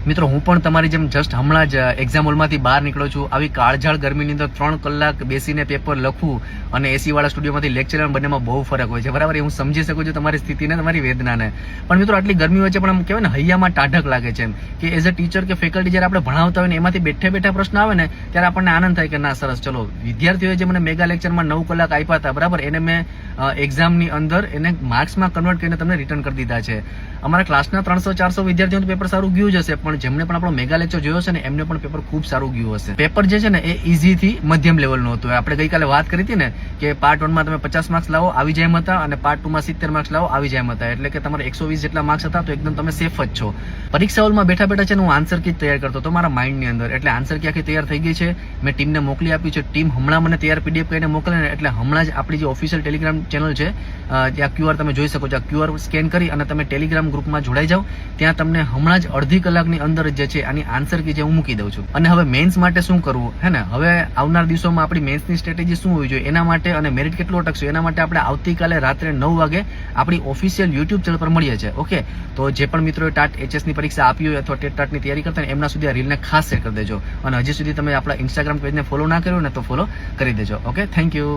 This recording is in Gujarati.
મિત્રો હું પણ તમારી જેમ જસ્ટ હમણાં જ એક્ઝામ હોલમાંથી બહાર નીકળ્યો છું. આવી કાળઝાળ ગરમીની અંદર 3 કલાક બેસીને પેપર લખવું અને એસી વાળા સ્ટુડિયોમાંથી લેક્ચર બંનેમાં બહુ ફરક હોય છે. બરાબર, હું સમજી શકું છું તમારી સ્થિતિને, તમારી વેદનાને. પણ મિત્રો આટલી ગરમી વચ્ચે પણ આમ કહેવાય ને હૈયામાં ટાઢક લાગે છે કે એઝ અ ટીચર કે ફેકલ્ટી જ્યારે આપણે ભણાવતા હોય ને એમાંથી બેઠા પ્રશ્ન આવે ને ત્યારે આપણને આનંદ થાય કે ના સરસ, ચલો વિદ્યાર્થીઓએ જે મને મેગા લેક્ચરમાં 9 કલાક આપ્યા હતા, બરાબર, એને મેં એક્ઝામની અંદર એને માર્ક્સમાં કન્વર્ટ કરીને તમને રિટર્ન કરી દીધા છે. અમારા ક્લાસના 300-400 વિદ્યાર્થીઓનું પેપર સારું ગયું જ હશે, પણ જેમને પણ આપણો મેગા લેક્ચર જોયો છે ને એમને પણ પેપર ખૂબ સારું ગયું હશે. પેપર જે છે ને એ ઇઝીથી મધ્યમ લેવલનું હતું. આપણે ગઈકાલે વાત કરી હતી ને કે પાર્ટ 1 માં તમે 50 માર્ક્સ લાવો આવી જાય એમ હતા અને પાર્ટ 2 માં 70 માર્ક્સ લાવો આવી જાય એમ હતા. એટલે કે તમારે 120 જેટલા માર્ક્સ હતા, તો એકદમ તમે સેફ જ છો. પરીક્ષા હોલમાં બેઠા છે ને હું આન્સર કી તૈયાર કરતો હતો મારા માઇન્ડની અંદર. એટલે આન્સર કી આખી તૈયાર થઈ ગઈ છે, મેં ટીમને મોકલી આપી છે. ટીમ હમણાં મને તૈયાર પીડીએફ કરીને મોકલે ને એટલે હમણાં જ આપણી જે ઓફિશિયલ ટેલિગ્રામ ચેનલ છે ત્યાં QR તમે જોઈ શકો છો. આ QR સ્કેન કરી અને તમે ટેલિગ્રામ ગ્રુપમાં જોડાઈ જાઓ. ત્યાં તમને હમણાં જ અડધી કલાકની અંદર જે છે આની આન્સર કી જે હું મૂકી દઉં છું. અને હવે મેન્સ માટે શું કરવું હે ને, હવે આવનાર દિવસોમાં આપણી મેન્સની સ્ટ્રેટેજી શું હોવી જોઈએ એના માટે અને મેરિટ કેટલું અટકશું એના માટે આપણે આવતીકાલે રાત્રે 9 વાગે આપણી ઓફિશિયલ યુટ્યુબ ચેનલ પર મળીએ છીએ. ઓકે, તો જે પણ મિત્રોએ ટાટ HS ની પરીક્ષા આપી હોય અથવા ટેટ ટાટની તૈયારી કરતા હોય એમના સુધી આ રીલને ખાસ શેર કરી દેજો. અને હજી સુધી તમે આપણા ઇન્સ્ટાગ્રામ પેજને ફોલો ના કર્યું ને તો ફોલો કરી દેજો. Okay, thank you.